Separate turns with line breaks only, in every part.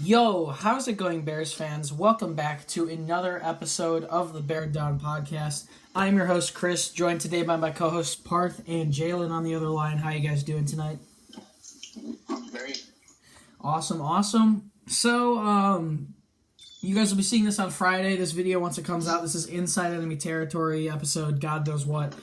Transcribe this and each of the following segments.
Yo, how's it going, Bears fans? Welcome back to another episode of the Bear Down Podcast. I'm your host, Chris, joined today by my co-hosts, Parth and Jaylen on the other line. How you guys doing tonight?
Great.
Awesome. So, you guys will be seeing this on Friday, this video, once it comes out. This is Inside Enemy Territory episode, God knows what,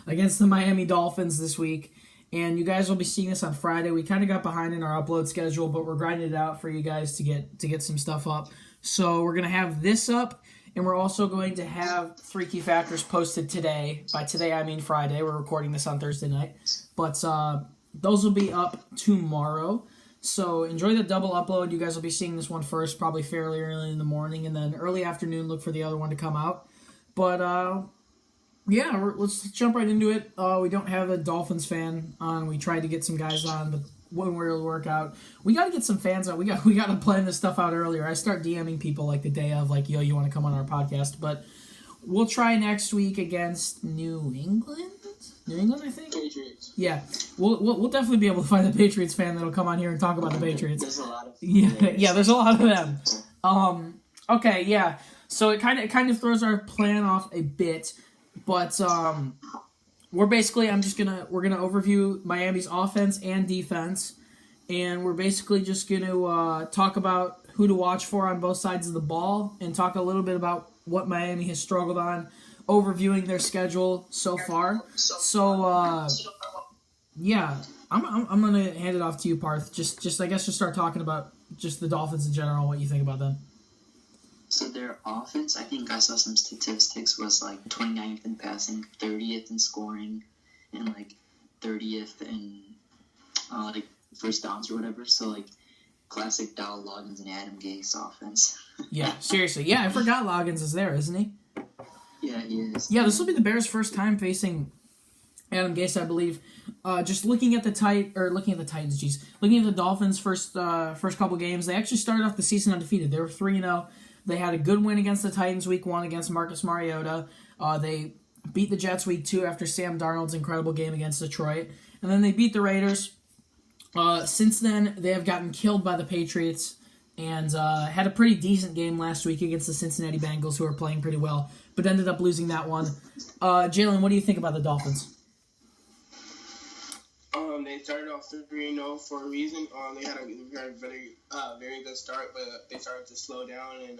against the Miami Dolphins this week. And you guys will be seeing this on Friday. We kind of got behind in our upload schedule, but we're grinding it out for you guys to get some stuff up. So we're going to have this up, and we're also going to have 3 key factors posted today. By today, I mean Friday. We're recording this on Thursday night. But those will be up tomorrow. So enjoy the double upload. You guys will be seeing this one first, probably fairly early in the morning, and then early afternoon, look for the other one to come out. But yeah, let's jump right into it. We don't have a Dolphins fan on. We tried to get some guys on, but when we were able to work out, we got to get some fans on. We got to plan this stuff out earlier. I start DMing people like the day of, like, yo, you want to come on our podcast? But we'll try next week against New England. New England, I think.
Patriots.
Yeah, we'll definitely be able to find a Patriots fan that'll come on here and talk about the Patriots.
There's a lot of
yeah, there's a lot of them. Okay, yeah. So it kind of throws our plan off a bit. But we're basically we're gonna overview Miami's offense and defense, and we're basically just gonna talk about who to watch for on both sides of the ball, and talk a little bit about what Miami has struggled on, overviewing their schedule so far. So yeah, I'm gonna hand it off to you, Parth. Just I guess just start talking about just the Dolphins in general, what you think about them.
So their offense, I think I saw some statistics, was like 29th in passing, 30th in scoring, and like 30th in like first downs or whatever. So like classic Dow Loggins and Adam Gase offense.
Yeah, seriously. Yeah, I forgot Loggins is there, isn't he?
Yeah, he is.
Yeah, this will be the Bears' first time facing Adam Gase, I believe. Just looking at the Titans, looking at the Dolphins' first couple games, they actually started off the season undefeated. They were 3-0. They had a good win against the Titans week 1 against Marcus Mariota. They beat the Jets week 2 after Sam Darnold's incredible game against Detroit. And then they beat the Raiders. Since then, they have gotten killed by the Patriots and had a pretty decent game last week against the Cincinnati Bengals, who are playing pretty well, but ended up losing that one. Jaylen, what do you think about the Dolphins?
They started off 3-0 for a reason. They had a very good start, but they started to slow down, and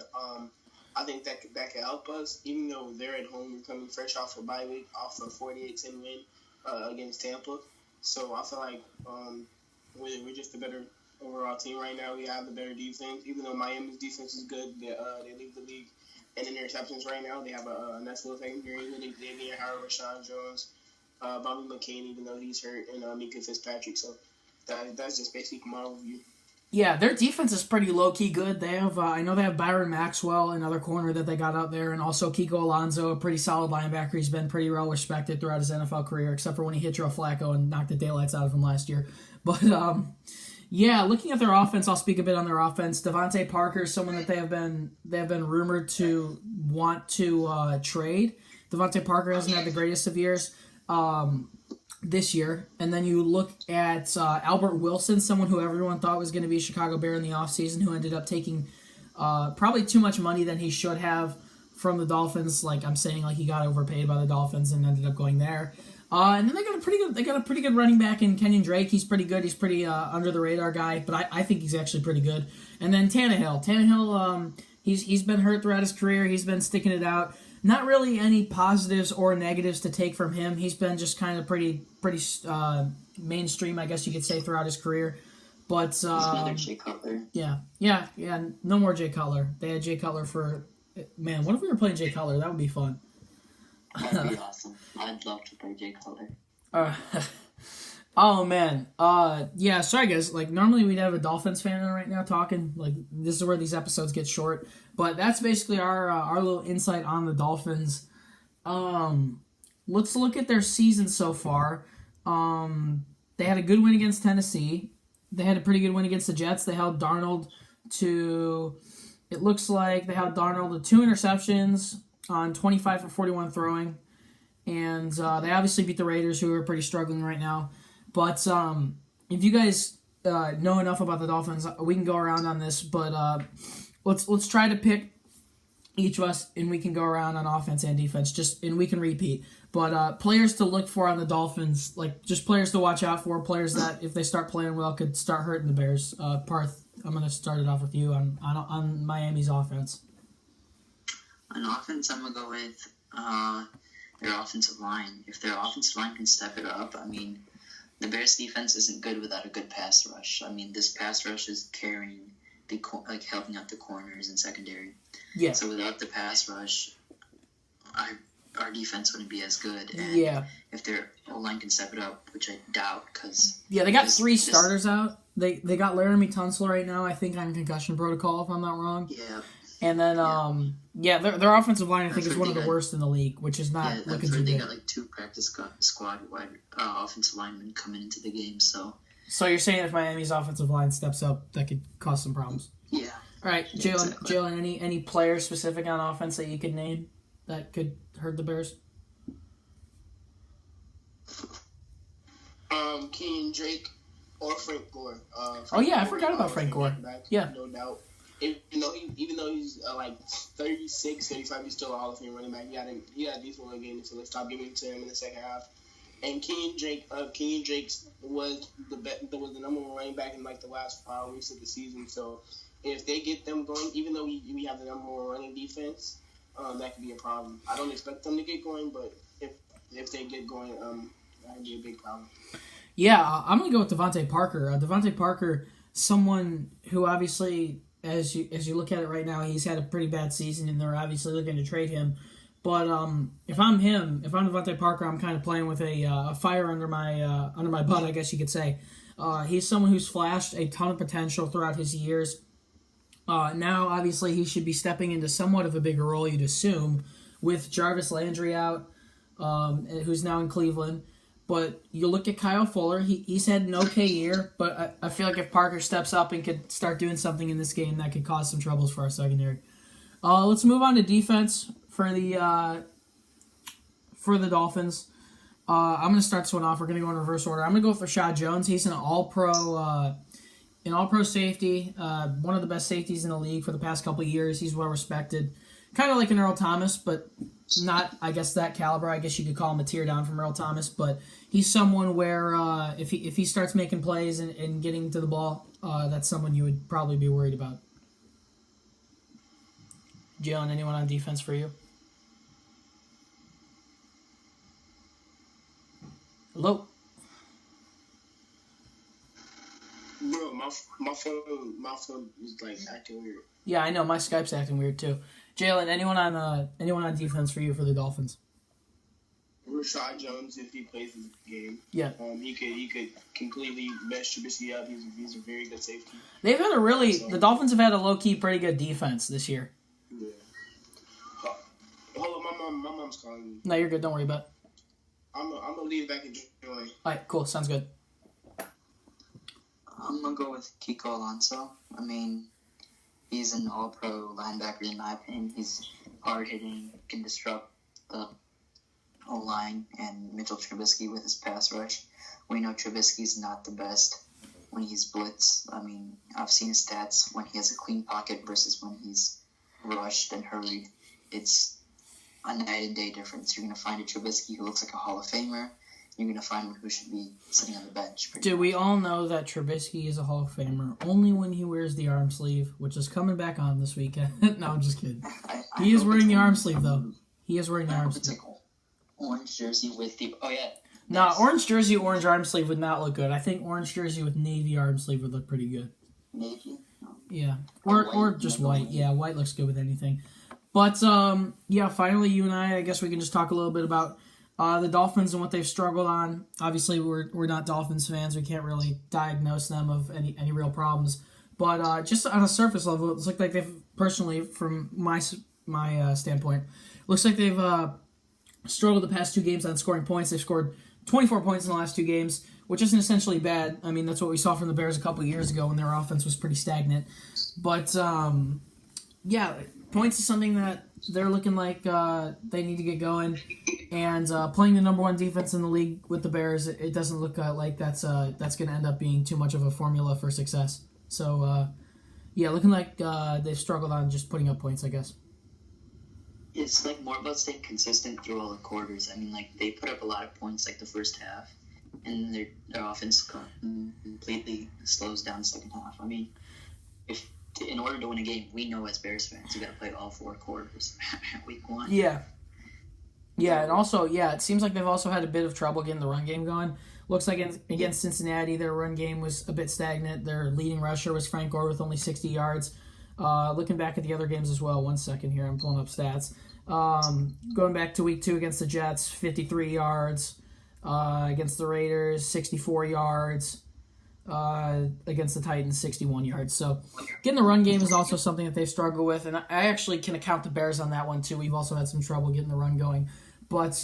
I think that could help us, even though they're at home. We're coming fresh off a bye week, off a 48-10 win against Tampa. So I feel like we're just a better overall team right now. We have the better defense, even though Miami's defense is good. They lead the league in interceptions right now. They have a nice little thing here. Xavier Howard, Rashawn Jones, Bobby McCain, even though he's hurt, and Mika Fitzpatrick. So that's just basically my overview.
Yeah, their defense is pretty low-key good. They have, I know they have Byron Maxwell, another corner that they got out there, and also Kiko Alonso, a pretty solid linebacker. He's been pretty well respected throughout his NFL career, except for when he hit Joe Flacco and knocked the daylights out of him last year. But yeah, looking at their offense, I'll speak a bit on their offense. Devontae Parker is someone that they have been rumored to want to trade. Devontae Parker hasn't had the greatest of years this year. And then you look at Albert Wilson, someone who everyone thought was going to be a Chicago Bear in the offseason, who ended up taking probably too much money than he should have from the Dolphins. Like I'm saying, like he got overpaid by the Dolphins and ended up going there. And then they got a pretty good running back in Kenyon Drake. He's pretty good. He's pretty under the radar guy, but I think he's actually pretty good. And then Tannehill, he's been hurt throughout his career. He's been sticking it out. Not really any positives or negatives to take from him. He's been just kind of pretty mainstream, I guess you could say, throughout his career. But
another Jay Cutler.
Yeah. No more Jay Cutler. They had Jay Cutler for man. What if we were playing Jay Cutler? That would be fun.
That'd be awesome. I'd love to play Jay Cutler.
Oh man. Yeah. Sorry guys. Like normally we'd have a Dolphins fan on right now talking. Like this is where these episodes get short. But that's basically our little insight on the Dolphins. Let's look at their season so far. They had a good win against Tennessee. They had a pretty good win against the Jets. They held Darnold to. It looks like they held Darnold to 2 interceptions on 25 for 41 throwing. And they obviously beat the Raiders, who are pretty struggling right now. But if you guys know enough about the Dolphins. We can go around on this, but let's try to pick each of us, and we can go around on offense and defense, and we can repeat. But players to look for on the Dolphins, like just players to watch out for, players that if they start playing well could start hurting the Bears. Parth, I'm going to start it off with you on Miami's offense.
On offense, I'm going to go with their offensive line. If their offensive line can step it up, I mean, the Bears' defense isn't good without a good pass rush. I mean, this pass rush is carrying helping out the corners and secondary.
Yeah.
So without the pass rush, our defense wouldn't be as good. And if their O-line can step it up, which I doubt, because
they got three starters out. They got Laramie Tunsil right now, I think, on concussion protocol, if I'm not wrong.
Yeah.
And then, their offensive line, I think, is one of the worst in the league, which is not looking too good.
They got like 2 practice squad wide offensive linemen coming into the game, so.
So you're saying if Miami's offensive line steps up, that could cause some problems?
Yeah.
All right, Jaylen,
exactly.
Jaylen, any players specific on offense that you could name that could hurt the Bears?
Kenyon Drake or Frank Gore.
I forgot about Frank Gore. Yeah.
No doubt. Even though he's like 36, 35, he's still a Hall of Fame running back. He had a decent one game until they stopped giving it to him in the second half. And Kenyon Drake was the number one running back in like the last 5 weeks of the season. So if they get them going, even though we have the number one running defense, that could be a problem. I don't expect them to get going, but if they get going, that would be a big problem.
Yeah, I'm gonna go with Devontae Parker. Devontae Parker, someone who obviously, as you look at it right now, he's had a pretty bad season, and they're obviously looking to trade him. But if I'm Devontae Parker, I'm kind of playing with a fire under my butt, I guess you could say. He's someone who's flashed a ton of potential throughout his years. Now, obviously, he should be stepping into somewhat of a bigger role, you'd assume, with Jarvis Landry out, who's now in Cleveland. But you look at Kyle Fuller, he's had an okay year, but I feel like if Parker steps up and could start doing something in this game, that could cause some troubles for our secondary. Let's move on to defense for the Dolphins. I'm going to start this one off. We're going to go in reverse order. I'm going to go with Rashad Jones. He's an all-pro safety, one of the best safeties in the league for the past couple of years. He's well respected. Kind of like an Earl Thomas, but not, I guess, that caliber. I guess you could call him a tier down from Earl Thomas, but he's someone where if he starts making plays and getting to the ball, that's someone you would probably be worried about. Jaylen, anyone on defense for you? Hello?
Bro, my phone is like acting weird.
Yeah, I know. My Skype's acting weird too. Jaylen, anyone on defense for you for the Dolphins?
Rashad Jones, if he plays the game, he could completely mess Trubisky up. He's a very good safety.
They've had the Dolphins have had a low key pretty good defense this year.
Yeah. Hold on, my mom's calling me.
No, you're good. Don't worry about it.
I'm gonna leave back and join.
All right, cool. Sounds good.
I'm going to go with Kiko Alonso. I mean, he's an all-pro linebacker in my opinion. He's hard-hitting, can disrupt the O-line and Mitchell Trubisky with his pass rush. We know Trubisky's not the best when he's blitzed. I mean, I've seen his stats when he has a clean pocket versus when he's rushed and hurried. It's a night and day difference. You're going to find a Trubisky who looks like a Hall of Famer. You're going to find one who should be sitting on the bench.
We all know that Trubisky is a Hall of Famer only when he wears the arm sleeve, which is coming back on this weekend. No, I'm just kidding. He is wearing the arm sleeve, though. He is wearing the arm sleeve.
It's like orange jersey with the... Oh, yeah.
No, orange jersey, orange arm sleeve would not look good. I think orange jersey with navy arm sleeve would look pretty good.
Navy? No.
Yeah. Or just white. Yeah, white looks good with anything. But, finally, you and I guess we can just talk a little bit about the Dolphins and what they've struggled on. Obviously, we're not Dolphins fans. We can't really diagnose them of any real problems. But just on a surface level, it looks like they've, personally, from my standpoint, looks like they've struggled the past 2 games on scoring points. They've scored 24 points in the last 2 games, which isn't essentially bad. I mean, that's what we saw from the Bears a couple years ago when their offense was pretty stagnant. But, points is something that they're looking like they need to get going. And playing the number one defense in the league with the Bears, it doesn't look like that's going to end up being too much of a formula for success. So, yeah, looking like they've struggled on just putting up points, I guess.
It's like more about staying consistent through all the quarters. I mean, like they put up a lot of points like the first half, and their offense completely slows down the second half. I mean, if in order to win a game, we know as Bears fans, you got to play all 4 quarters at week 1.
Yeah. Yeah, and also, it seems like they've also had a bit of trouble getting the run game going. Looks like against Cincinnati, their run game was a bit stagnant. Their leading rusher was Frank Gore with only 60 yards. Looking back at the other games as well, 1 second here, I'm pulling up stats. Going back to week 2 against the Jets, 53 yards. Against the Raiders, 64 yards. Against the Titans, 61 yards. So getting the run game is also something that they've struggled with, and I actually can account the Bears on that one too. We've also had some trouble getting the run going. But,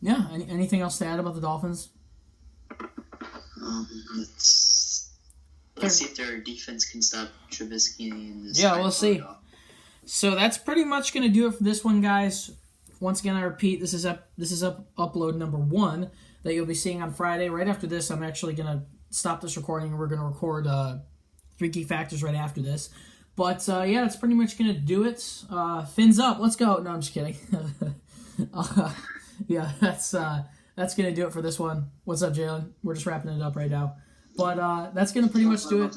yeah, anything else to add about the Dolphins?
Let's see if their defense can stop Trubisky in this.
Yeah, we'll see. So that's pretty much going to do it for this one, guys. Once again, I repeat, this is upload number 1 that you'll be seeing on Friday. Right after this, I'm actually going to stop this recording, and we're going to record 3 key factors right after this. But, yeah, that's pretty much going to do it. Fins up. Let's go. No, I'm just kidding. Yeah, that's going to do it for this one. What's up, Jaylen? We're just wrapping it up right now. But that's going to pretty much do it.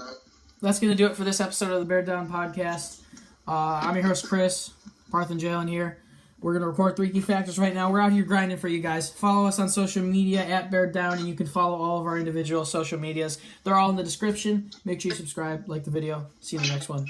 That's going to do it for this episode of the Bear Down Podcast. I'm your host, Chris. Parth and Jaylen here. We're going to record 3 key factors right now. We're out here grinding for you guys. Follow us on social media at Bear Down, and you can follow all of our individual social medias. They're all in the description. Make sure you subscribe, like the video. See you in the next one.